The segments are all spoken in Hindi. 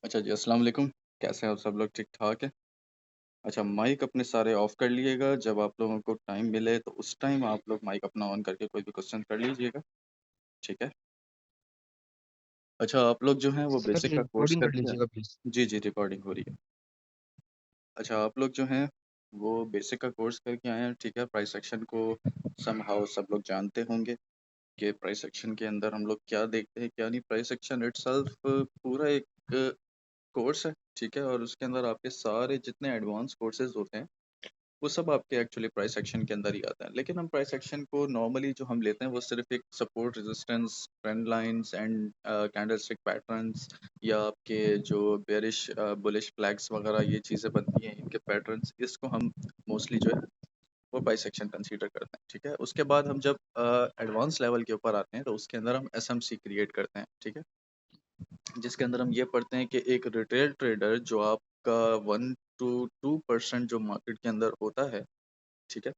अच्छा जी, अस्सलाम वालेकुम। कैसे हैं आप सब लोग? ठीक-ठाक हैं? अच्छा, माइक अपने सारे ऑफ़ कर लिएगा। जब आप लोगों को टाइम मिले तो उस टाइम आप लोग माइक अपना ऑन करके कोई भी क्वेश्चन कर लीजिएगा, ठीक है? अच्छा, आप लोग जो हैं वो सर बेसिक का कोर्स रिकॉर्डिंग कर करके आए। लीजिएगा प्लीज। जी, जी, रिकॉर्डिंग हो रही है। अच्छा, आप लोग जो हैं वो बेसिक का कोर्स करके आए हैं, ठीक है? प्राइस एक्शन को समहाउ सब लोग जानते होंगे कि प्राइस एक्शन के अंदर हम लोग क्या देखते हैं, क्या नहीं। प्राइस एक्शन इटसेल्फ पूरा एक कोर्स है, ठीक है? और उसके अंदर आपके सारे जितने एडवांस कोर्सेज़ होते हैं वो सब आपके एक्चुअली प्राइस एक्शन के अंदर ही आता है। लेकिन हम प्राइस एक्शन को नॉर्मली जो हम लेते हैं वो सिर्फ एक support, resistance, trend lines and candlestick patterns या आपके जो बेरिश बुलिश फ्लैग्स वगैरह ये चीज़ें बनती हैं इनके पैटर्न्स, इसको हम मोस्टली जो है वो प्राइस एक्शन कंसीडर करते हैं, ठीक है? उसके बाद हम जब एडवांस लेवल के ऊपर आते हैं तो उसके अंदर हम एसएमसी क्रिएट करते हैं, ठीक है? जिसके अंदर हम ये पढ़ते हैं कि एक रिटेल ट्रेडर जो आपका 1 टू 2% जो मार्केट के अंदर होता है, ठीक है?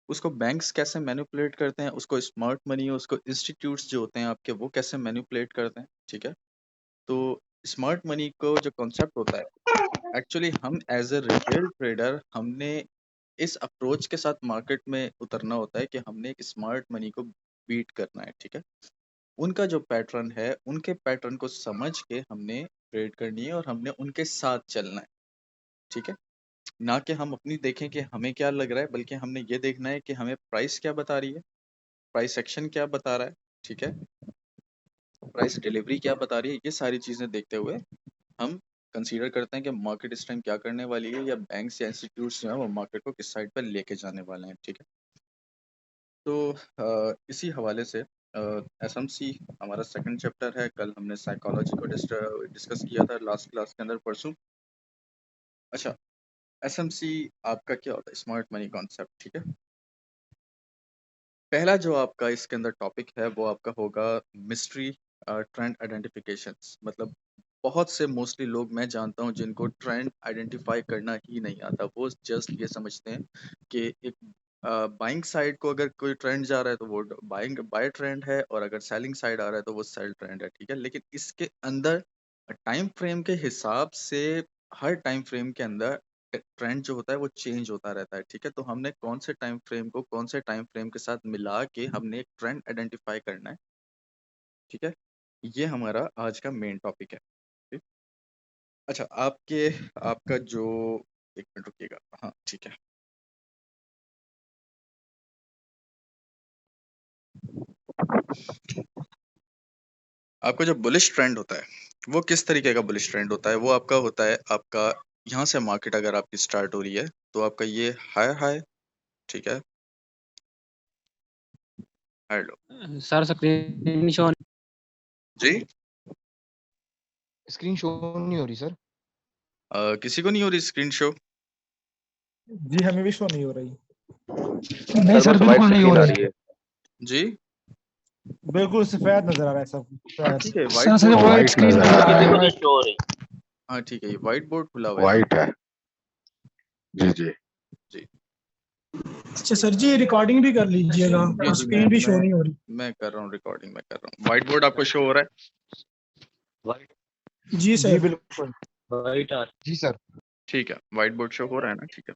उसको बैंक्स कैसे मैनिपुलेट करते हैं, उसको स्मार्ट मनी, उसको इंस्टीट्यूट्स जो होते हैं आपके वो कैसे मैनिपुलेट करते हैं, ठीक है? तो स्मार्ट मनी को जो कॉन्सेप्ट होता है, एक्चुअली हम एज़ अ रिटेल ट्रेडर हमने इस अप्रोच के साथ मार्केट में उतरना होता है कि हमने एक स्मार्ट मनी को बीट करना है, ठीक है? उनका जो पैटर्न है, उनके पैटर्न को समझ के हमने ट्रेड करनी है और हमने उनके साथ चलना है, ठीक है? ना कि हम अपनी देखें कि हमें क्या लग रहा है, बल्कि हमने ये देखना है कि हमें प्राइस क्या बता रही है, प्राइस एक्शन क्या बता रहा है, ठीक है? प्राइस डिलीवरी क्या बता रही है, ये सारी चीज़ें देखते हुए हम कंसीडर करते हैं कि मार्केट इस टाइम क्या करने वाली है या बैंक्स या इंस्टीट्यूट्स जो हैं वो मार्केट को किस साइड पर लेके जाने वाले हैं, ठीक है? तो इसी हवाले से एसएमसी हमारा सेकंड चैप्टर है। कल हमने साइकोलॉजी को डिस्कस किया था लास्ट क्लास के अंदर परसों। अच्छा, एसएमसी आपका क्या होता है? स्मार्ट मनी कॉन्सेप्ट, ठीक है? पहला जो आपका इसके अंदर टॉपिक है वो आपका होगा मिस्ट्री ट्रेंड आइडेंटिफिकेशंस। मतलब बहुत से मोस्टली लोग मैं जानता हूँ जिनको ट्रेंड आइडेंटिफाई करना ही नहीं आता। वो जस्ट ये समझते हैं कि एक बाइंग साइड को अगर कोई ट्रेंड जा रहा है तो वो बाइंग बाय ट्रेंड है, और अगर सेलिंग साइड आ रहा है तो वो सेल ट्रेंड है, ठीक है? लेकिन इसके अंदर टाइम फ्रेम के हिसाब से हर टाइम फ्रेम के अंदर ट्रेंड जो होता है वो चेंज होता रहता है, ठीक है? तो हमने कौन से टाइम फ्रेम को कौन से टाइम फ्रेम के साथ मिला के हमने एक ट्रेंड आइडेंटिफाई करना है, ठीक है? ये हमारा आज का मेन टॉपिक है, ठीक? अच्छा, आपका जो, एक मिनट रुकिएगा, हाँ ठीक है। आपका जो बुलिश ट्रेंड होता है वो किस तरीके का बुलिश ट्रेंड होता है? वो आपका होता है, आपका यहाँ से मार्केट अगर आपकी स्टार्ट हो रही है तो आपका ये हाई हाई, ठीक है? हेलो सर स्क्रीन शो जी, स्क्रीन शो नहीं हो रही सर। किसी को नहीं हो रही स्क्रीन शो? जी हमें भी शो नहीं हो रही। नहीं सर, बिल्कुल नहीं हो रही है। जी बिल्कुल सफेद नजर आ रहा है सब हाँ सफेद। ठीक है, sir white sir board, white screen नजर आ रहा है। व्हाइट शो हो रही। हाँ ठीक है, ये व्हाइट बोर्ड खुला हुआ है वाइट है। जी जी। जी। अच्छा सर जी रिकॉर्डिंग भी कर लीजिएगा, जी जी, स्क्रीन भी शो नहीं हो रही। मैं कर रहा हूँ रिकॉर्डिंग, मैं कर रहा हूँ। व्हाइट बोर्ड आपको शो हो रहा है? जी जी सर। बिल्कुल। व्हाइट आ जी सर। ठीक है, व्हाइट बोर्ड शो हो रहा है ना, ठीक है।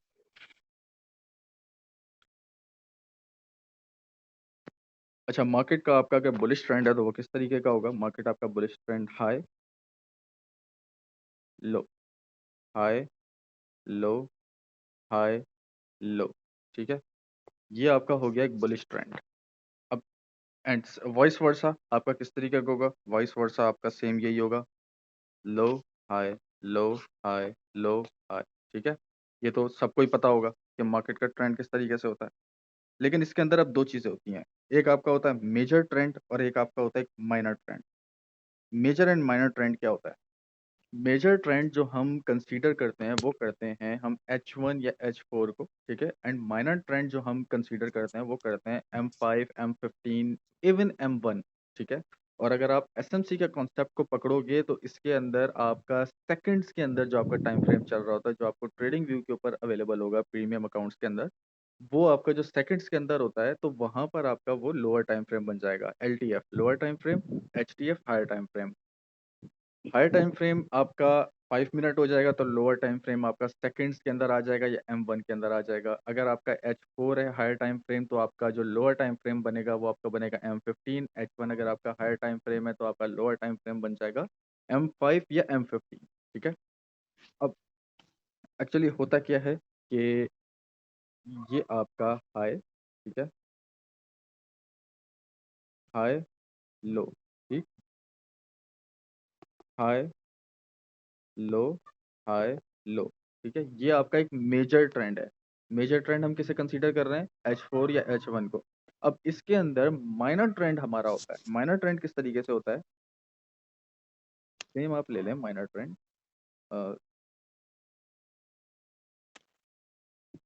अच्छा, मार्केट का आपका अगर बुलिश ट्रेंड है तो वो किस तरीके का होगा? मार्केट आपका bullish trend high low, high low, high लो, ठीक है? ये आपका हो गया एक बुलिश ट्रेंड। अब एंड वॉइस वर्सा आपका किस तरीके का होगा? वॉइस वर्सा आपका सेम यही होगा, low high low, high low, high, ठीक है? ये तो सबको ही पता होगा कि मार्केट का ट्रेंड किस तरीके से होता है। लेकिन इसके अंदर अब दो चीज़ें होती हैं, एक आपका होता है मेजर ट्रेंड और एक आपका होता है minor trend. Major and minor trend क्या होता है? मेजर ट्रेंड जो हम कंसीडर करते हैं वो करते हैं हम H1 या H4 को, ठीक है? एंड माइनर ट्रेंड जो हम कंसीडर करते हैं वो करते हैं M5, M15, इवन M1, ठीक है? और अगर आप एसएमसी के कॉन्सेप्ट को पकड़ोगे तो इसके अंदर आपका सेकंड्स के अंदर जो आपका टाइम फ्रेम चल रहा होता है, जो आपको ट्रेडिंग व्यू के ऊपर अवेलेबल होगा प्रीमियम अकाउंट्स के अंदर, वो आपका जो सेकंड्स के अंदर होता है, तो वहाँ पर आपका वो लोअर टाइम फ्रेम बन जाएगा। LTF lower time frame, HTF higher time frame. Higher time frame आपका 5 मिनट हो जाएगा तो लोअर टाइम फ्रेम आपका सेकंड्स के अंदर आ जाएगा या M1 के अंदर आ जाएगा। अगर आपका H4 है हायर टाइम फ्रेम तो आपका जो लोअर टाइम फ्रेम बनेगा वो आपका बनेगा M15। H1 अगर आपका हायर टाइम फ्रेम है तो आपका लोअर टाइम फ्रेम बन जाएगा M5 या M15। ठीक है। अब एक्चुअली होता क्या है कि ये आपका हाई, ठीक है, हाई लो, ठीक, हाई लो, हाई लो, ठीक है, ये आपका एक मेजर ट्रेंड है। मेजर ट्रेंड हम किसे कंसीडर कर रहे हैं? H4 या H1 को। अब इसके अंदर माइनर ट्रेंड हमारा होता है। माइनर ट्रेंड किस तरीके से होता है? सेम आप ले लें माइनर ट्रेंड,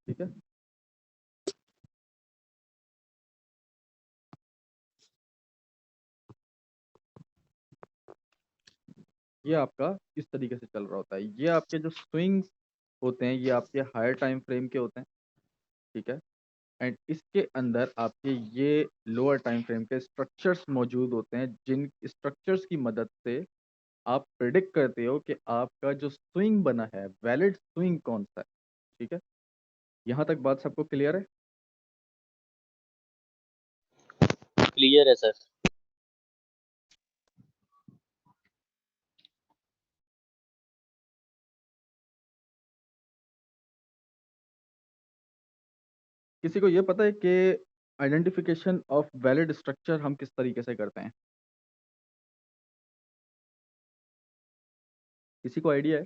ठीक है, ये आपका इस तरीके से चल रहा होता है। ये आपके जो स्विंग्स होते हैं ये आपके हायर टाइम फ्रेम के होते हैं, ठीक है, एंड इसके अंदर आपके ये लोअर टाइम फ्रेम के स्ट्रक्चर्स मौजूद होते हैं, जिन स्ट्रक्चर्स की मदद से आप प्रिडिक्ट करते हो कि आपका जो स्विंग बना है वैलिड स्विंग कौन सा है। ठीक है, यहाँ तक बात सबको क्लियर है? क्लियर है सर। किसी को ये पता है कि आइडेंटिफिकेशन ऑफ वैलिड स्ट्रक्चर हम किस तरीके से करते हैं? किसी को आइडिया है?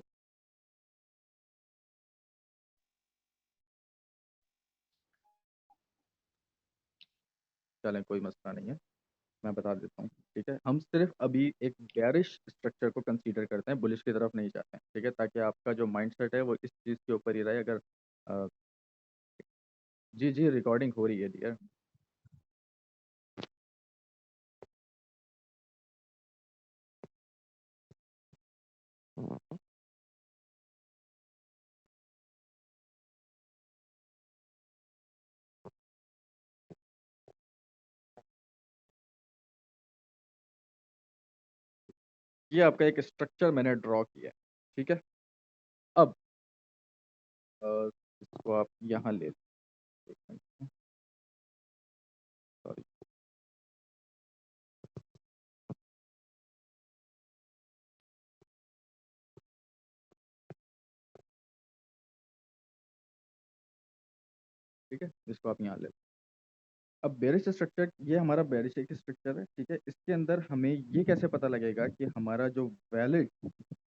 चलें, कोई मसला नहीं है, मैं बता देता हूँ। ठीक है, हम सिर्फ अभी एक बेयरिश स्ट्रक्चर को कंसीडर करते हैं, बुलिश की तरफ नहीं जाते हैं। ठीक है, ताकि आपका जो माइंडसेट है वो इस चीज़ के ऊपर ही रहे। अगर अ, जी जी, रिकॉर्डिंग हो रही है डियर। ये आपका एक स्ट्रक्चर मैंने ड्रॉ किया है। ठीक है, अब इसको आप यहाँ ले, सॉरी, ठीक है, इसको आप यहाँ ले। अब बेरिश स्ट्रक्चर, ये हमारा बेरिश एक स्ट्रक्चर है। ठीक है, इसके अंदर हमें ये कैसे पता लगेगा कि हमारा जो वैलिड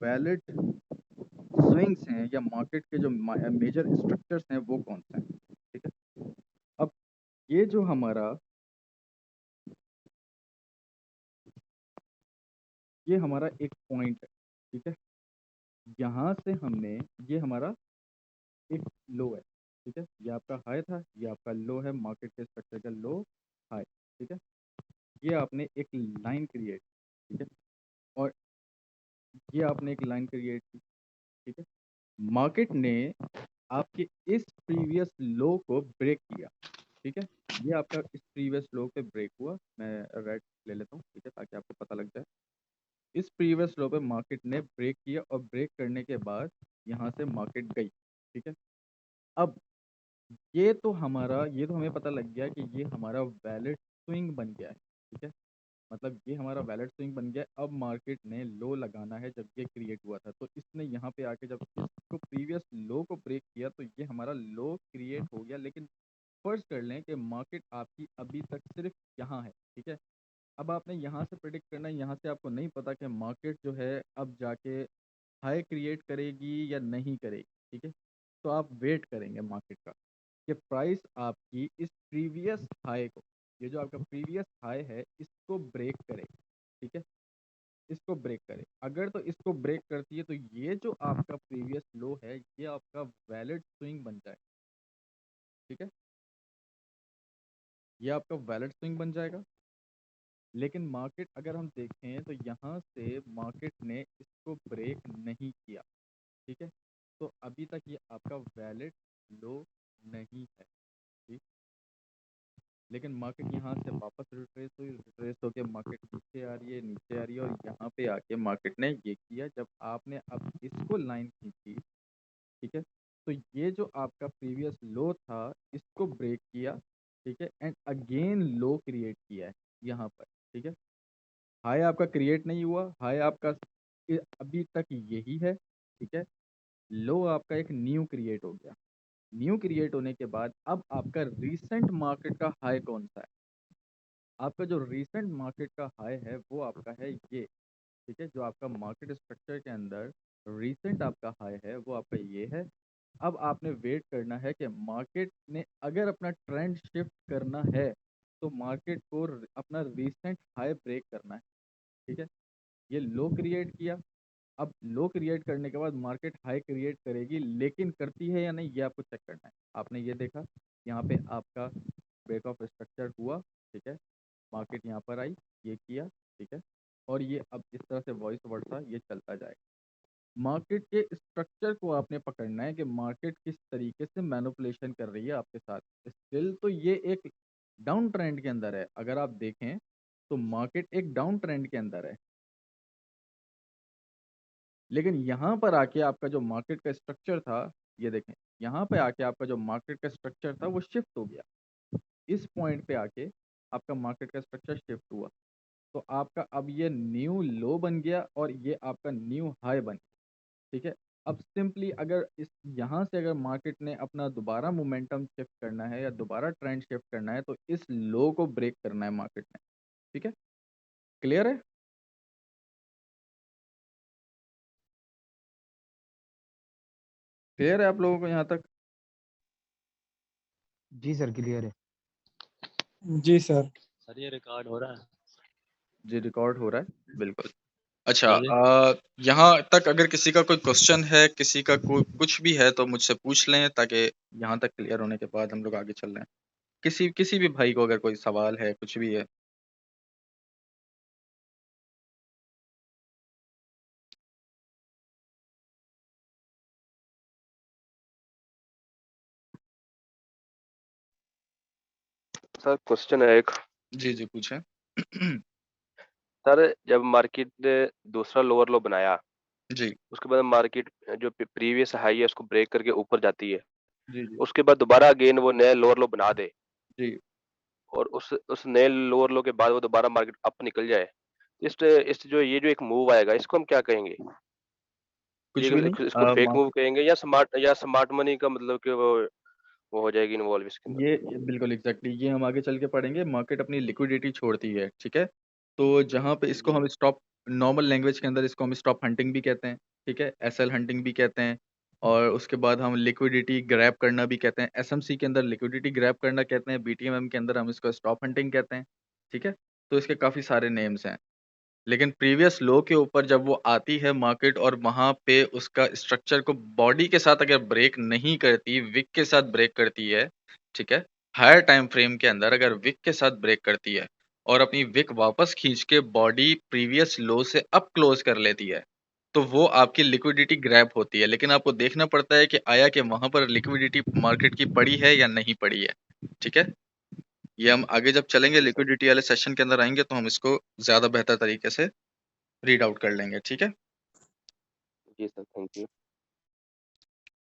वैलिड स्विंग्स हैं या मार्केट के जो मेजर स्ट्रक्चर्स हैं वो कौन से हैं? ठीक है, अब ये जो हमारा, ये हमारा एक पॉइंट है। ठीक है, यहाँ से हमने, ये हमारा एक लो है। ठीक है, ये आपका हाई था, ये आपका लो है, मार्केट के स्ट्रक्चर का लो हाई। ठीक है, ये आपने एक लाइन क्रिएट, ठीक है, और ये आपने एक लाइन क्रिएट की। ठीक है, मार्केट ने आपके इस प्रीवियस लो को ब्रेक किया। ठीक है, ये आपका इस प्रीवियस लो पे ब्रेक हुआ। मैं रेड ले लेता हूँ, ठीक है, ताकि आपको पता लग जाए। इस प्रीवियस लो पे मार्केट ने ब्रेक किया और ब्रेक करने के बाद यहाँ से मार्केट गई। ठीक है, अब ये तो हमारा, ये तो हमें पता लग गया कि ये हमारा वैलिड स्विंग बन गया है। ठीक है, मतलब ये हमारा वैलिड स्विंग बन गया। अब मार्केट ने लो लगाना है जब ये क्रिएट हुआ था, तो इसने यहाँ पे आके जब इसको प्रीवियस लो को ब्रेक किया तो ये हमारा लो क्रिएट हो गया। लेकिन फर्ज कर लें कि मार्केट आपकी अभी तक सिर्फ यहाँ है। ठीक है, अब आपने यहाँ से प्रिडिक्ट करना है, यहाँ से आपको नहीं पता कि मार्केट जो है अब जाके हाई क्रिएट करेगी या नहीं करेगी। ठीक है, तो आप वेट करेंगे मार्केट का कि प्राइस आपकी इस प्रीवियस हाई को, ये जो आपका प्रीवियस हाई है, इसको ब्रेक करे। ठीक है, इसको ब्रेक करे। अगर तो इसको ब्रेक करती है तो ये जो आपका प्रीवियस लो है ये आपका वैलिड स्विंग बन जाए। ठीक है, ये आपका वैलिड स्विंग बन जाएगा। लेकिन मार्केट अगर हम देखें तो यहाँ से मार्केट ने इसको ब्रेक नहीं किया। ठीक है, तो अभी तक ये आपका वैलिड लो नहीं है। ठीक, लेकिन मार्केट यहाँ से वापस रिट्रेस होके मार्केट नीचे आ रही है और यहाँ पे आके मार्केट ने ये किया। जब आपने अब इसको लाइन खींची, ठीक है, तो ये जो आपका प्रीवियस लो था इसको ब्रेक किया, ठीक है, एंड अगेन लो क्रिएट किया है यहाँ पर, ठीक है। हाई आपका क्रिएट नहीं हुआ, हाई आपका अभी तक यही है, ठीक है। लो आपका एक न्यू क्रिएट हो गया। न्यू क्रिएट होने के बाद अब आपका रीसेंट मार्केट का हाई कौन सा है? आपका जो रीसेंट मार्केट का हाई है वो आपका है ये, ठीक है। जो आपका मार्केट स्ट्रक्चर के अंदर रीसेंट आपका हाई है वो आपका ये है। अब आपने वेट करना है कि मार्केट ने अगर अपना ट्रेंड शिफ्ट करना है तो मार्केट को अपना रीसेंट हाई ब्रेक करना है, ठीक है। ये लो क्रिएट किया, अब लो क्रिएट करने के बाद मार्केट हाई क्रिएट करेगी, लेकिन करती है या नहीं ये आपको चेक करना है। आपने ये देखा यहाँ पे आपका ब्रेक ऑफ स्ट्रक्चर हुआ, ठीक है, मार्केट यहाँ पर आई, ये किया, ठीक है, और ये अब इस तरह से वॉइस वर्सा ये चलता जाएगा। मार्केट के स्ट्रक्चर को आपने पकड़ना है कि मार्केट किस तरीके से मैनिपुलेशन कर रही है आपके साथ। स्टिल तो ये एक डाउन ट्रेंड के अंदर है, अगर आप देखें तो मार्केट एक डाउन ट्रेंड के अंदर है, लेकिन यहाँ पर आके आपका जो मार्केट का स्ट्रक्चर था, ये देखें, यहाँ पे आके आपका जो मार्केट का स्ट्रक्चर था वो शिफ्ट हो गया। इस पॉइंट पे आके आपका मार्केट का स्ट्रक्चर शिफ्ट हुआ, तो आपका अब ये न्यू लो बन गया और ये आपका न्यू हाई बन गया, ठीक है। अब सिंपली अगर इस यहाँ से अगर मार्केट ने अपना दोबारा मोमेंटम शिफ्ट करना है या दोबारा ट्रेंड शिफ्ट करना है तो इस लो को ब्रेक करना है मार्केट ने, ठीक है। क्लियर है? क्लियर है आप लोगों को यहाँ तक? जी सर क्लियर है। जी सर। सर ये रिकॉर्ड हो रहा है? जी रिकॉर्ड हो रहा है, बिल्कुल। अच्छा, सर यहाँ तक अगर किसी का कोई क्वेश्चन है, किसी का कोई कुछ भी है तो मुझसे पूछ लें, ताकि यहाँ तक क्लियर होने के बाद हम लोग आगे चल रहे हैं। किसी भी भाई को अगर कोई सवाल है, कुछ भी है। सर क्वेश्चन है एक। जी जी पूछें। सर जब मार्केट ने दूसरा लोअर लो बनाया, जी उसके बाद मार्केट जो प्रीवियस हाई है उसको ब्रेक करके ऊपर जाती है, जी जी उसके बाद दोबारा अगेन वो नया लोअर लो बना दे जी और उस नए लोअर लो के बाद वो दोबारा मार्केट अप निकल जाए, इस जो ये जो एक मूव आएगा इसको हम क्या कहेंगे? ये कुछ भी नहीं। इसको फेक मूव कहेंगे या स्मार्ट मनी का मतलब कि वो हो जाएगी इन्वॉल्व इसके अंदर? ये बिल्कुल एग्जैक्टली ये हम आगे चल के पढ़ेंगे। मार्केट अपनी लिक्विडिटी छोड़ती है, ठीक है। तो जहाँ पे इसको जी हम स्टॉप, नॉर्मल लैंग्वेज के अंदर इसको हम स्टॉप हंटिंग भी कहते हैं, ठीक है, एसएल हंटिंग भी कहते हैं, और उसके बाद हम लिक्विडिटी ग्रैब करना भी कहते हैं। एसएमसी के अंदर लिक्विडिटी ग्रैब करना कहते हैं, बीटीएमएम के अंदर हम इसको स्टॉप हंटिंग कहते हैं, ठीक है। तो इसके काफ़ी सारे नेम्स हैं, लेकिन प्रीवियस लो के ऊपर जब वो आती है मार्केट और वहाँ पे उसका स्ट्रक्चर को बॉडी के साथ अगर ब्रेक नहीं करती, विक के साथ ब्रेक करती है, ठीक है, हायर टाइम फ्रेम के अंदर अगर विक के साथ ब्रेक करती है और अपनी विक वापस खींच के बॉडी प्रीवियस लो से अप क्लोज कर लेती है, तो वो आपकी लिक्विडिटी ग्रैब होती है। लेकिन आपको देखना पड़ता है कि आया कि वहां पर लिक्विडिटी मार्केट की पड़ी है या नहीं पड़ी है, ठीक है। ये हम आगे जब चलेंगे जी सर। लिक्विडिटी वाले सेशन के अंदर आएंगे तो हम इसको ज्यादा बेहतर तरीके से रीड आउट कर लेंगे, ठीक है। जी सर थैंक यू।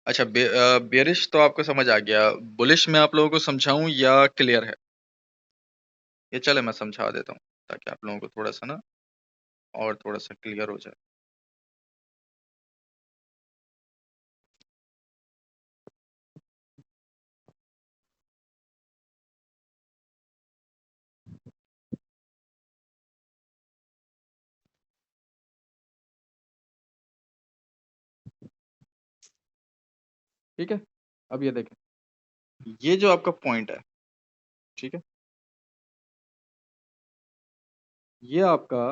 अच्छा, बेरिश तो आपको समझ आ गया, बुलिश में आप लोगों को समझाऊं या क्लियर है? ये चले मैं समझा देता हूँ ताकि आप लोगों को थोड़ा सा ना और थोड़ा सा क्लियर हो जाए। ठीक है, अब ये देखें, ये जो आपका पॉइंट है, ठीक है, ये आपका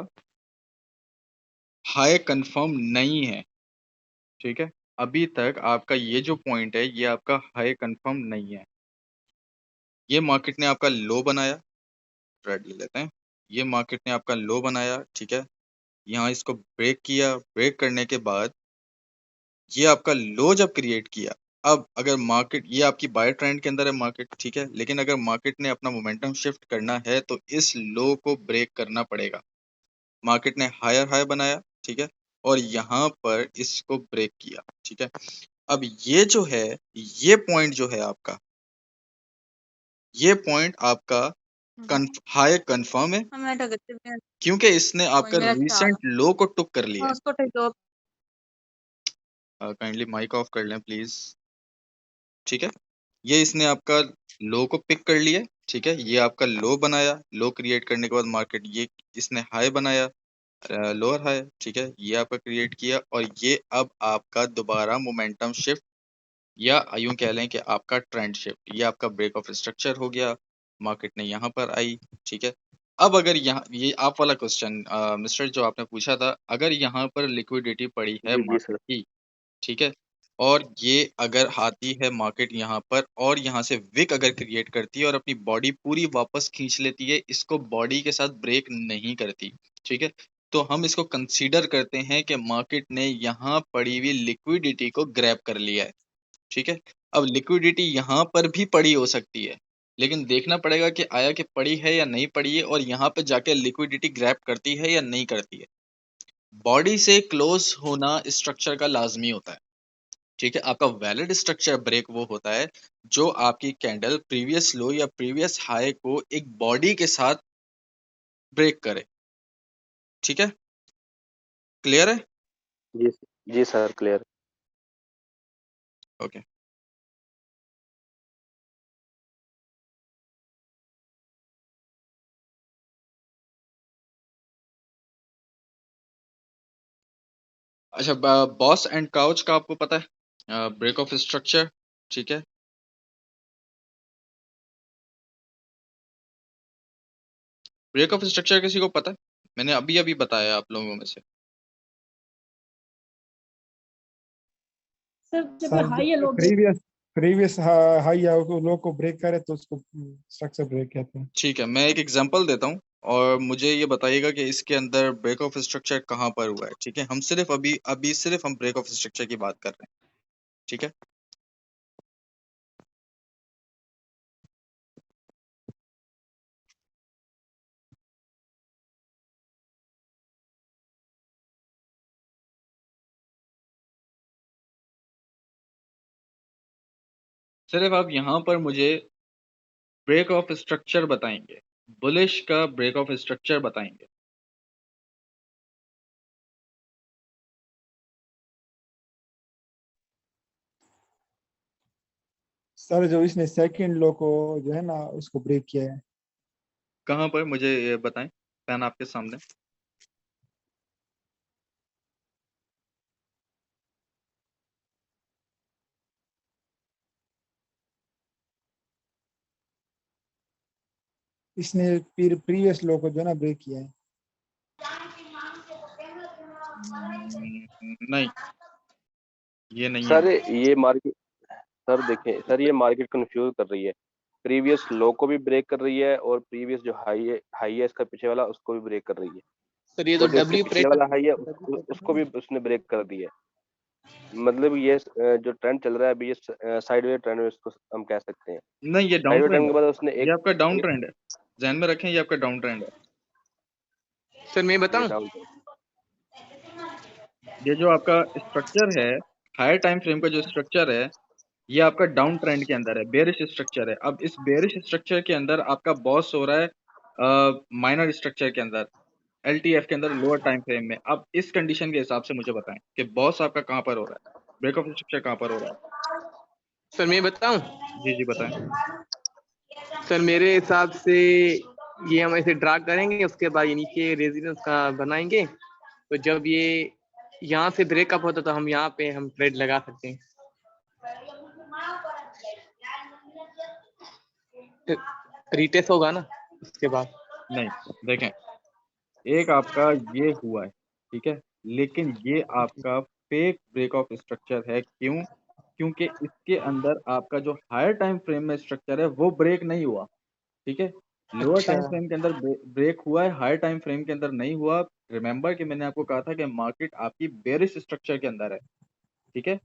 हाई कंफर्म नहीं है, ठीक है। अभी तक आपका ये जो पॉइंट है ये आपका हाई कंफर्म नहीं है। ये मार्केट ने आपका लो बनाया, रेड ले लेते हैं, ये मार्केट ने आपका लो बनाया, ठीक है। यहाँ इसको ब्रेक किया, ब्रेक करने के बाद ये आपका लो जब क्रिएट किया, अब अगर मार्केट, ये आपकी बाय ट्रेंड के अंदर है मार्केट, ठीक है, लेकिन अगर मार्केट ने अपना मोमेंटम शिफ्ट करना है तो इस लो को ब्रेक करना पड़ेगा। मार्केट ने हायर हाई बनाया, ठीक है, और यहाँ पर इसको ब्रेक किया, ठीक है। अब ये जो है, ये पॉइंट जो है आपका, ये पॉइंट आपका हाई कंफर्म है, क्योंकि इसने आपका रीसेंट लो को टुक कर लिया है। काइंडली माइक ऑफ कर लें प्लीज, ठीक है। ये इसने आपका लो को पिक कर लिया, ठीक है, ये आपका लो बनाया, लो क्रिएट करने के बाद मार्केट ये इसने हाई बनाया, लोअर हाई, ठीक है, ये आपका क्रिएट किया, और ये अब आपका दोबारा मोमेंटम शिफ्ट या यूं कह लें कि आपका ट्रेंड शिफ्ट, ये आपका ब्रेक ऑफ स्ट्रक्चर हो गया, मार्केट ने यहाँ पर आई, ठीक है। अब अगर यहाँ, ये आप वाला क्वेश्चन मिस्टर जो आपने पूछा था, अगर यहाँ पर लिक्विडिटी पड़ी है जी सर। मार्केट की, ठीक है, और ये अगर आती है मार्केट यहाँ पर और यहाँ से विक अगर क्रिएट करती है और अपनी बॉडी पूरी वापस खींच लेती है, इसको बॉडी के साथ ब्रेक नहीं करती, ठीक है, तो हम इसको कंसीडर करते हैं कि मार्केट ने यहाँ पड़ी हुई लिक्विडिटी को ग्रैब कर लिया है, ठीक है। अब लिक्विडिटी यहाँ पर भी पड़ी हो सकती है, लेकिन देखना पड़ेगा कि आया कि पड़ी है या नहीं पड़ी है, और यहाँ पे जाके लिक्विडिटी ग्रैब करती है या नहीं करती है। बॉडी से क्लोज होना स्ट्रक्चर का लाजमी होता है, ठीक है। आपका वैलिड स्ट्रक्चर ब्रेक वो होता है जो आपकी कैंडल प्रीवियस लो या प्रीवियस हाई को एक बॉडी के साथ ब्रेक करे, ठीक है, क्लियर है? जी जी सर, क्लियर। ओके। अच्छा, बॉस एंड काउच का आपको पता है ब्रेक ऑफ स्ट्रक्चर, ठीक है। ब्रेक ऑफ स्ट्रक्चर किसी को पता है? मैंने अभी अभी बताया आप लोगों में से। सर प्रीवियस हाई या लो को ब्रेक करे तो उसको स्ट्रक्चर ब्रेक कहते हैं। ठीक है, मैं एक एग्जांपल देता हूँ और मुझे ये बताइएगा कि इसके अंदर ब्रेक ऑफ स्ट्रक्चर कहाँ पर हुआ है, ठीक है। हम सिर्फ अभी सिर्फ हम ब्रेक ऑफ स्ट्रक्चर की बात कर रहे हैं, ठीक है। सिर्फ आप यहाँ पर मुझे ब्रेक ऑफ स्ट्रक्चर बताएंगे, बुलिश का ब्रेक ऑफ स्ट्रक्चर बताएंगे। सर जो इसने सेकंड लो को जो है ना उसको ब्रेक किया है। कहाँ पर, मुझे ये बताएं, पेन आपके सामने। इसने प्रीवियस लो को जो है ना ब्रेक किया है। नहीं, ये नहीं सर है। ये मार्केट, सर देखें सर, ये मार्केट कंफ्यूज कर रही है। प्रीवियस लो को भी ब्रेक कर रही है और प्रीवियस जो हाई है इसका पीछे वाला, उसको भी ब्रेक कर रही है। सर ये तो जो इसके डब्ल्यू पीछे वाला हाई है उसको भी उसने ब्रेक कर दिया है। मतलब ये जो ट्रेंड चल रहा है अभी, ये साइडवे ट्रेंड में इसको हम कह सकते हैं। नहीं, ये डाउन साइडवे ट्रेंड ट्रेंड के है, बाद उसने ये आपका डाउन ट्रेंड है, ध्यान में रखें, ये आपका डाउन ट्रेंड है। सर मैं बताऊं, ये जो आपका स्ट्रक्चर है, हायर टाइम फ्रेम का जो स्ट्रक्चर है, ये आपका डाउन ट्रेंड के अंदर है, बेरिश स्ट्रक्चर है। अब इस बेरिश स्ट्रक्चर के अंदर आपका बॉस हो रहा है माइनर स्ट्रक्चर के अंदर, LTF के अंदर, लोअर टाइम फ्रेम में। अब इस कंडीशन के हिसाब से मुझे बताएं कि बॉस आपका कहाँ पर हो रहा है, ब्रेक ऑफ स्ट्रक्चर कहाँ पर हो रहा है। सर मैं बताऊं, जी जी बताएं। सर मेरे हिसाब से ये हम ऐसे ड्रा करेंगे, उसके बाद ये नीचे रेजिडेंस का बनाएंगे, तो जब ये यहाँ से ब्रेकअप होता तो हम यहाँ पे हम ट्रेड लगा सकते हैं। रिटेस्ट होगा ना उसके बाद। नहीं, देखें, एक आपका ये हुआ है, ठीक है, लेकिन ये आपका फेक ब्रेक ऑफ स्ट्रक्चर है। क्यों? क्योंकि इसके अंदर आपका जो हायर टाइम फ्रेम में स्ट्रक्चर है वो ब्रेक नहीं हुआ, ठीक है। लोअर अच्छा टाइम फ्रेम के अंदर ब्रेक हुआ है, हायर टाइम फ्रेम के अंदर नहीं हुआ। रिमेंबर कि मैंने आपको कहा था कि मार्केट आपकी बेरिश स्ट्रक्चर के अंदर है, ठीक है।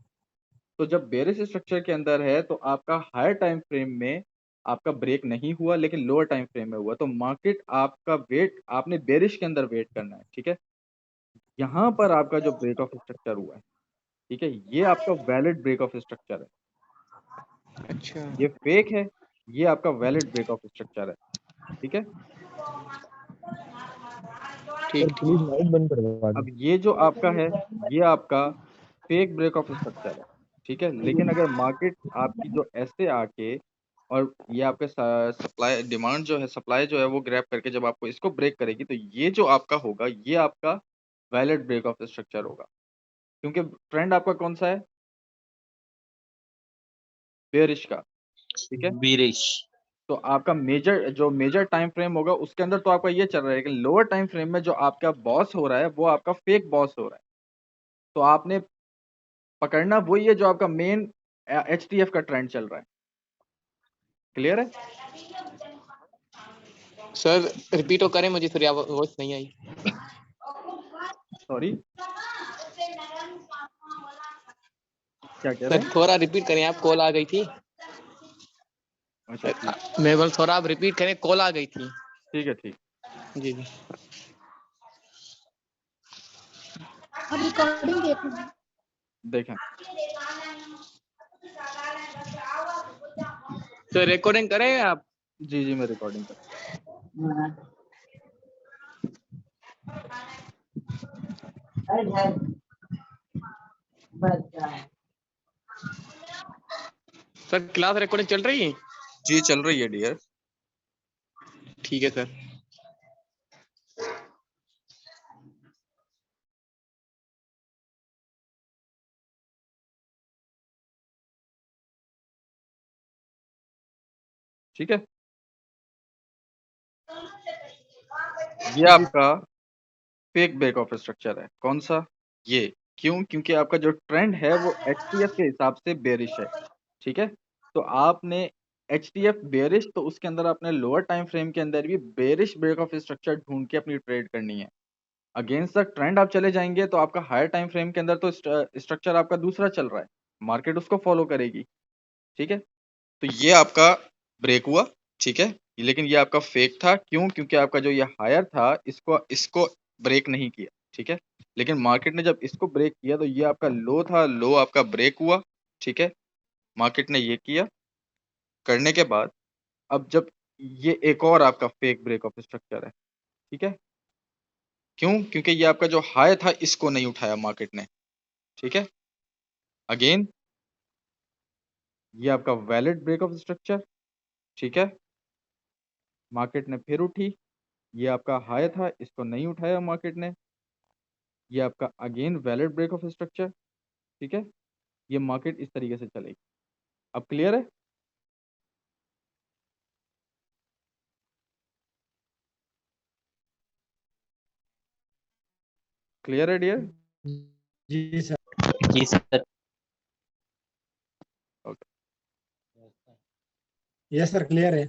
तो जब बेरिश स्ट्रक्चर के अंदर है तो आपका हायर टाइम फ्रेम में आपका ब्रेक नहीं हुआ लेकिन लोअर टाइम फ्रेम में हुआ, तो मार्केट आपका वेट आपने बेरिश के अंदर वेट करना है, ठीक है। यहाँ पर आपका जो ब्रेक ऑफ स्ट्रक्चर हुआ है, ठीक है, ये आपका वैलिड ब्रेक ऑफ स्ट्रक्चर है। अच्छा ये फेक है, ये आपका वैलिड ब्रेक ऑफ स्ट्रक्चर है, ठीक है। ठीक ठीक। प्लीज लाइट बंद करवा अब दो। ये जो आपका है, ये आपका फेक ब्रेक ऑफ स्ट्रक्चर है, ठीक है। लेकिन अगर मार्केट आपकी जो ऐसे आके और ये आपके सप्लाई डिमांड जो है, सप्लाई जो है वो ग्रैब करके जब आपको इसको ब्रेक करेगी, तो ये जो आपका होगा ये आपका वैलिड ब्रेक ऑफ स्ट्रक्चर होगा, क्योंकि ट्रेंड आपका कौन सा है, बेयरिश का, ठीक है। बीरिश। तो आपका मेजर टाइम फ्रेम होगा उसके अंदर तो आपका ये चल रहा है, लेकिन लोअर टाइम फ्रेम में जो आपका बॉस हो रहा है वो आपका फेक बॉस हो रहा है। तो आपने पकड़ना वही है जो आपका मेन HTF का ट्रेंड चल रहा है। क्लियर है? सर रिपीट तो करें, मुझे थोड़ी वॉइस नहीं आई। सॉरी, क्या कह रहे सर हैं? थोड़ा रिपीट करें, आप कॉल आ गई थी। अच्छा ठीक, मैं बोल थोड़ा आप रिपीट करें, कॉल आ गई थी। ठीक है, ठीक। जी जी। अब रिकॉर्डिंग देखना है। देखें, तो रिकॉर्डिंग करें आप? जी जी, मैं रिकॉर्डिंग कर। सर क्लास रिकॉर्डिंग चल रही है? जी चल रही है डियर। ठीक है सर। ठीक है, ये आपका फेक ब्रेक ऑफ स्ट्रक्चर है। कौन सा? ये। क्यों? क्योंकि आपका जो ट्रेंड है वो HTF के हिसाब से बेरिश है, ठीक है। तो आपने HTF बेरिश, तो उसके अंदर आपने लोअर टाइम फ्रेम के अंदर भी बेरिश ब्रेक ऑफ स्ट्रक्चर ढूंढ के अपनी ट्रेड करनी है। अगेंस्ट द ट्रेंड आप चले जाएंगे तो आपका हायर टाइम फ्रेम के अंदर तो स्ट्रक्चर आपका दूसरा चल रहा है, मार्केट उसको फॉलो करेगी, ठीक है। तो ये आपका ब्रेक हुआ, ठीक है, लेकिन ये आपका फेक था। क्यों? क्योंकि आपका जो ये हायर था इसको इसको ब्रेक नहीं किया, ठीक है। लेकिन मार्केट ने जब इसको ब्रेक किया तो ये आपका लो था, लो आपका ब्रेक हुआ, ठीक है। मार्केट ने ये किया, करने के बाद अब जब ये एक और आपका फेक ब्रेक ऑफ स्ट्रक्चर है, ठीक है। क्यों? क्योंकि ये आपका जो हाई था इसको नहीं उठाया मार्केट ने, ठीक है। अगेन ये आपका वैलिड ब्रेक ऑफ स्ट्रक्चर, ठीक है। मार्केट ने फिर उठी, ये आपका हाई था इसको नहीं उठाया मार्केट ने, ये आपका again valid break of structure, ठीक है। ये मार्केट इस तरीके से चलेगी। अब क्लियर है? क्लियर है डियर? जी सर। जी sir. Okay. Yes sir, clear है।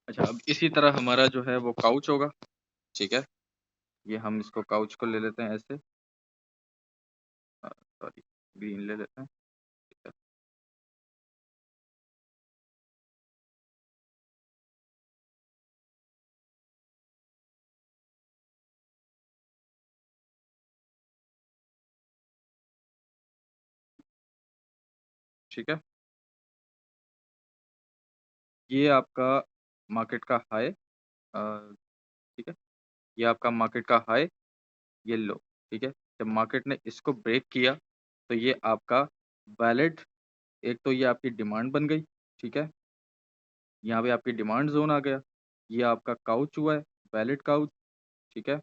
अच्छा, अब इसी तरह हमारा जो है वो काउच होगा, ठीक है। ये हम इसको काउच को ले लेते हैं ऐसे, सॉरी ग्रीन ले लेते हैं, ठीक है। ठीक है, ये आपका मार्केट का हाई, ठीक है। ये आपका मार्केट का हाई, ये लो, ठीक है। जब मार्केट ने इसको ब्रेक किया तो ये आपका वैलिड, एक तो ये आपकी डिमांड बन गई, ठीक है। यहाँ पे आपकी डिमांड जोन आ गया, ये आपका काउच हुआ है, वैलिड काउच, ठीक है।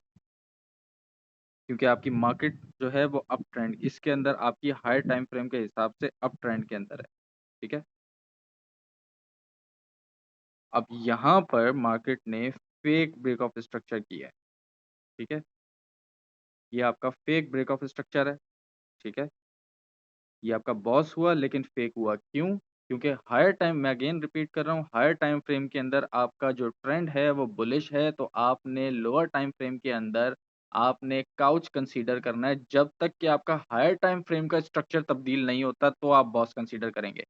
क्योंकि आपकी मार्केट जो है वो अप ट्रेंड, इसके अंदर आपकी हाई टाइम फ्रेम के हिसाब से अप ट्रेंड के अंदर है, ठीक है। अब यहाँ पर मार्केट ने फेक ब्रेक ऑफ स्ट्रक्चर किया है, ठीक है। ये आपका फेक ब्रेक ऑफ स्ट्रक्चर है, ठीक है। ये आपका बॉस हुआ लेकिन फेक हुआ। क्यों? क्योंकि हायर टाइम, मैं अगेन रिपीट कर रहा हूँ, हायर टाइम फ्रेम के अंदर आपका जो ट्रेंड है वो बुलिश है, तो आपने लोअर टाइम फ्रेम के अंदर आपने काउच कंसीडर करना है। जब तक कि आपका हायर टाइम फ्रेम का स्ट्रक्चर तब्दील नहीं होता तो आप बॉस कंसीडर करेंगे।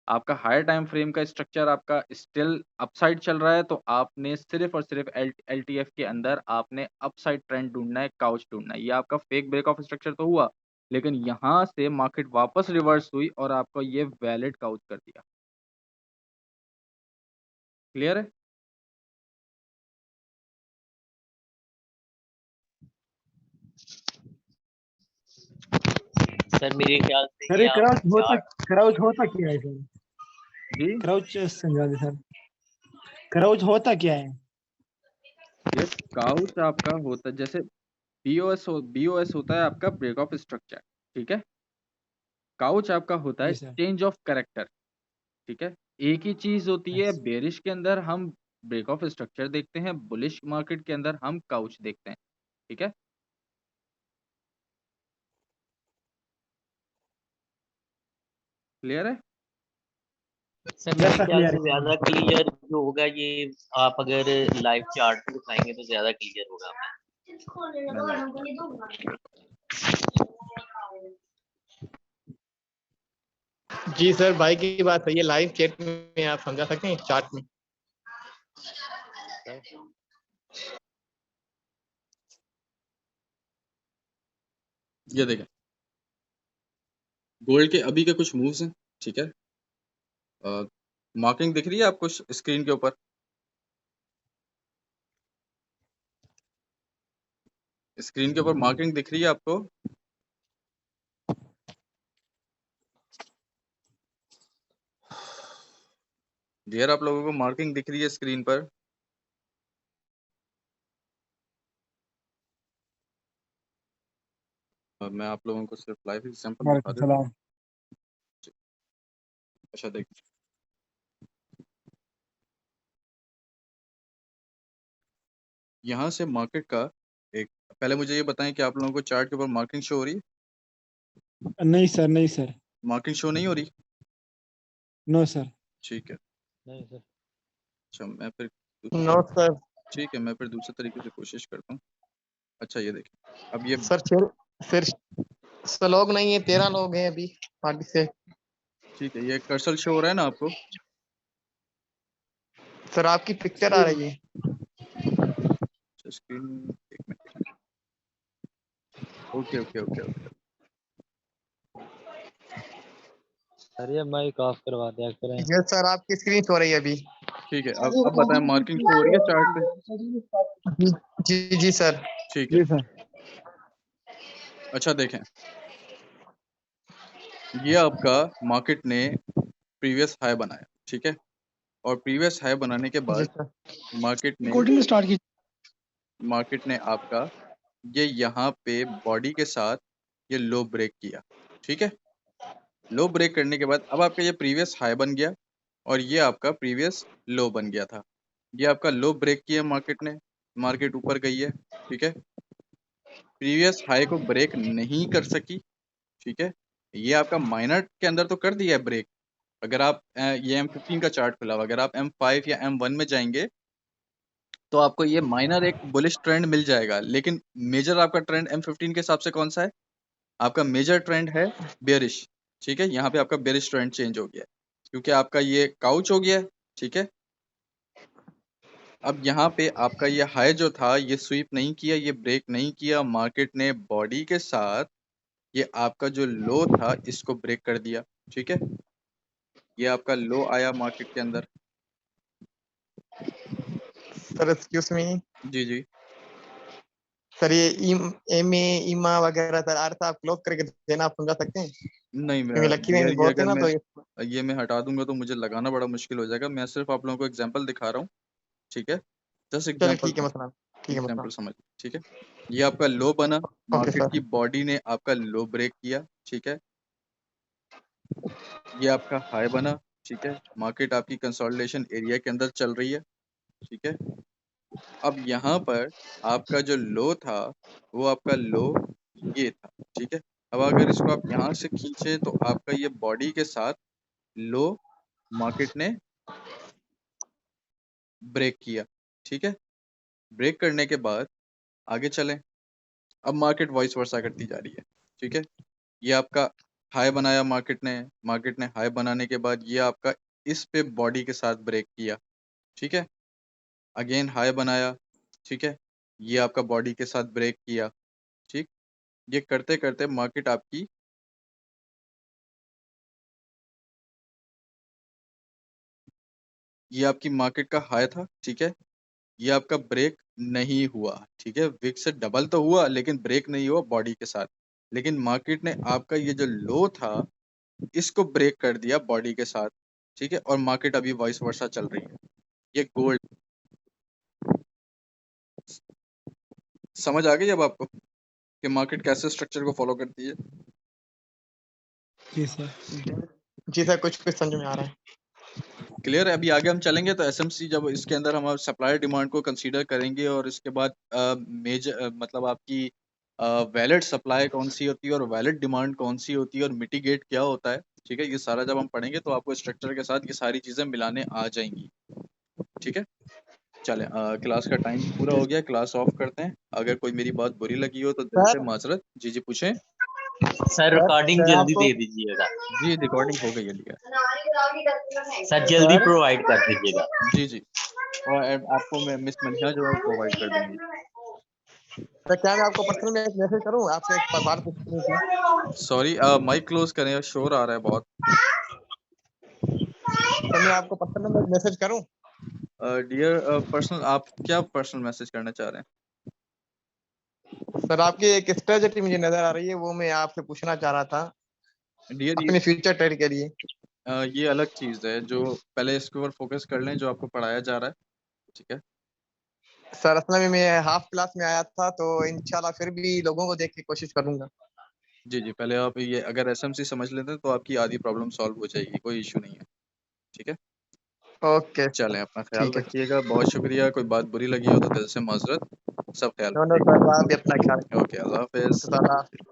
आपका हायर टाइम फ्रेम का स्ट्रक्चर आपका स्टिल अपसाइड चल रहा है, तो आपने सिर्फ और सिर्फ एलटीएफ के अंदर आपने अपसाइड ट्रेंड ढूंढना है, काउच ढूंढना है। ये आपका फेक ब्रेक ऑफ स्ट्रक्चर तो हुआ, लेकिन यहाँ से मार्केट वापस रिवर्स हुई और आपको ये वैलिड काउच कर दिया। क्लियर है? सर मेरे ख्याल से अरे ये आप क्राउच होता क्या है सर? जी, क्राउच समझा दे सर, क्राउच होता क्या है? ये काउच आपका होता है जैसे बीओएस होता है आपका ब्रेक ऑफ स्ट्रक्चर, ठीक है। काउच आपका होता है जी सर। चेंज ऑफ कैरेक्टर, ठीक है। एक ही चीज होती है, बेरिश के अंदर हम ब्रेक ऑफ स्ट्रक्चर देखते हैं, बुलिश मार्केट के अंदर हम काउच देखते हैं, ठीक है। क्लियर है? सर मेरे जैसा ख्याल क्लियर से है। ज्यादा क्लियर जो होगा ये आप अगर लाइव चार्ट पे दिखाएंगे तो ज्यादा क्लियर होगा मैं लाइव जी सर, भाई की बात सही है, लाइव चैट में आप समझा सकते हैं चार्ट में। ये देखें, गोल्ड के अभी के कुछ मूव्स हैं, ठीक है। मार्किंग दिख रही है आपको स्क्रीन के ऊपर? स्क्रीन के ऊपर मार्किंग दिख रही है आपको? डियर, आप लोगों को मार्किंग दिख रही है स्क्रीन पर? मैं आप लोगों को सिर्फ लाइव एग्जांपल दिखा वालेकुम देता हूँ। सलाम। अच्छा देखिए, यहाँ से मार्केट का एक, पहले मुझे ये बताएं कि आप लोगों को चार्ट के ऊपर मार्किंग शो हो रही है? नहीं सर, नहीं सर, मार्किंग शो नहीं हो रही? No sir. ठीक है। नहीं सर। अच्छा, मैं फिर नो सर। ठीक है, मैं फिर दूसरे तरीके से कोशिश करता हूँ। अच्छा ये देखिए, अब ये सर फिर 100 लोग नहीं है, 13 लोग हैं अभी पार्टी से। ठीक है, ये कर्सर शो हो रहा है ना आपको? सर आपकी पिक्चर आ रही है। अच्छा, स्क्रीन, एक minute. Okay okay okay okay. Sir ये माइक ऑफ करवा दिया करें। ये सर आपकी स्क्रीन हो रही है अभी। ठीक है, अब बताएं, मार्किंग शो हो रही है चार्ट पे? जी सर। ठीक है। जी सर। अच्छा देखें, ये आपका मार्केट ने प्रीवियस हाई बनाया, ठीक है। और प्रीवियस हाई बनाने के जी बाद सर। मार्केट ने आपका ये यहाँ पे बॉडी के साथ ये लो ब्रेक किया, ठीक है। लो ब्रेक करने के बाद अब आपका ये प्रीवियस हाई बन गया और ये आपका प्रीवियस लो बन गया था। ये आपका लो ब्रेक किया मार्केट ने, मार्केट ऊपर गई है, ठीक है। प्रीवियस हाई को ब्रेक नहीं कर सकी, ठीक है। ये आपका माइनर के अंदर तो कर दिया है ब्रेक। अगर आप ये M15 का चार्ट खुला हुआ, अगर आप M5 या M1 में जाएंगे तो आपको ये माइनर एक बुलिश ट्रेंड मिल जाएगा, लेकिन मेजर आपका ट्रेंड M15 के हिसाब से कौन सा है? आपका मेजर ट्रेंड है बेरिश, ठीक है। यहाँ पे आपका बेरिश ट्रेंड चेंज हो गया है क्योंकि आपका ये काउच हो गया है, ठीक है। अब यहाँ पे आपका ये हाई जो था ये स्वीप नहीं किया, ये ब्रेक नहीं किया, मार्केट ने बॉडी के साथ ये आपका जो लो था इसको ब्रेक कर दिया, ठीक है। ये आपका लो आया मार्केट के अंदर। Sir excuse me. जी जी। सर ये ईमा वगैरह सर अर्थ आप क्लोज करके देना, आप समझा सकते हैं नहीं, क्योंकि लकी में ये भी बहुत है अगर ना, तो ये मैं हटा दूंगा तो मुझे लगाना बड़ा मुश्किल हो जाएगा। मैं सिर्फ आप लोगों को एग्जांपल दिखा रहा हूँ, ठीक है। जस्ट चलिए एग्जांपल, ठीक है मसला, ठीक है मसला। एग्जांपल समझ, ठीक है। ये आपका लो बना, ओके मार्केट सर। की बॉडी ने आपका लो ब्रेक किया, ठीक है। ये आपका हाई बना, ठीक है। मार्केट आपकी कंसोलिडेशन एरिया के अंदर चल रही है, ठीक है। अब यहाँ पर आपका जो लो था वो आपका लो ये था, ठीक है। अब अगर इसको आप यहाँ से खींचे तो आपका ये बॉडी के साथ लो मार्केट ने ब्रेक किया, ठीक है। ब्रेक करने के बाद आगे चलें। अब मार्केट वाइस वर्सा करती जा रही है, ठीक है। ये आपका हाई बनाया मार्केट ने हाई बनाने के बाद ये आपका इस पे बॉडी के साथ ब्रेक किया, ठीक है। अगेन हाई बनाया, ठीक है। ये आपका बॉडी के साथ ब्रेक किया, ठीक। ये करते करते मार्केट आपकी ये आपकी मार्केट का हाई था, ठीक है। ये आपका ब्रेक नहीं हुआ, ठीक है। विक से डबल तो हुआ लेकिन ब्रेक नहीं हुआ बॉडी के साथ। लेकिन मार्केट ने आपका ये जो लो था इसको ब्रेक कर दिया बॉडी के साथ, ठीक है। और मार्केट अभी वाइस वर्सा चल रही है। ये गोल्ड समझ आ गई अब आपको कि मार्केट कैसे स्ट्रक्चर को फॉलो करती है। जी सर। जी सर, कुछ कुछ समझ में आ रहा है। क्लियर है। अभी आगे हम चलेंगे तो एसएमसी जब इसके अंदर हम सप्लाई डिमांड को कंसीडर करेंगे और इसके बाद मेजर मतलब आपकी वैलिड सप्लाई कौन सी होती है और वैलिड डिमांड कौन सी होती है और मिटिगेट क्या होता है, ठीक है। ये सारा जब हम पढ़ेंगे तो आपको स्ट्रक्चर के साथ ये सारी चीजें मिलाने आ जाएंगी, ठीक है। चले क्लास का टाइम पूरा हो गया, क्लास ऑफ करते हैं। अगर कोई मेरी बात बुरी लगी हो तो दिल से माजरत। जी जी पूछें। सर रिकॉर्डिंग सर, जल्दी आपको- दे दीजिएगा। जी रिकॉर्डिंग हो गई है लिया। सर जल्दी सर? प्रोवाइड कर दीजिएगा। जी जी और आपको मैं मिस मनीषा जो है प्रोवाइड कर देंगी। सर, क्या मैं आपको पर्सनल में एक मैसेज करूं? आपसे एक सवाल पूछनी थी। सॉरी माइक क्लोज करें, शोर आ रहा है बहुत। सर, मैं आपको पर्सनल में एक मैसेज करूं? डियर पर्सनल, आप क्या पर्सनल मैसेज करना चाह रहे हैं? सर, आपकी एक स्ट्रेटजी मुझे नजर आ रही है, वो मैं आपसे पूछना चाह रहा था डियर अपने फ्यूचर ट्रेड के लिए। ये अलग चीज है, जो पहले इसके ऊपर फोकस कर लें जो आपको पढ़ाया जा रहा है, ठीक है। सर, असल में मैं हाफ क्लास में आया था, तो इंशाल्लाह फिर भी लोगों को देख के कोशिश करूंगा। जी जी पहले आप ये अगर एसएमसी समझ लेते हैं तो आपकी आधी प्रॉब्लम सॉल्व हो जाएगी, कोई इशू नहीं है, ठीक है। ओके चलें, अपना ख्याल ठीक है। रखिएगा, बहुत शुक्रिया। कोई बात बुरी लगी हो तो दिल से माजरत। सब ख्याल नो नो सर, आप भी अपना ख्याल रखिएगा। ओके, अल्लाह हाफिज। रखिए।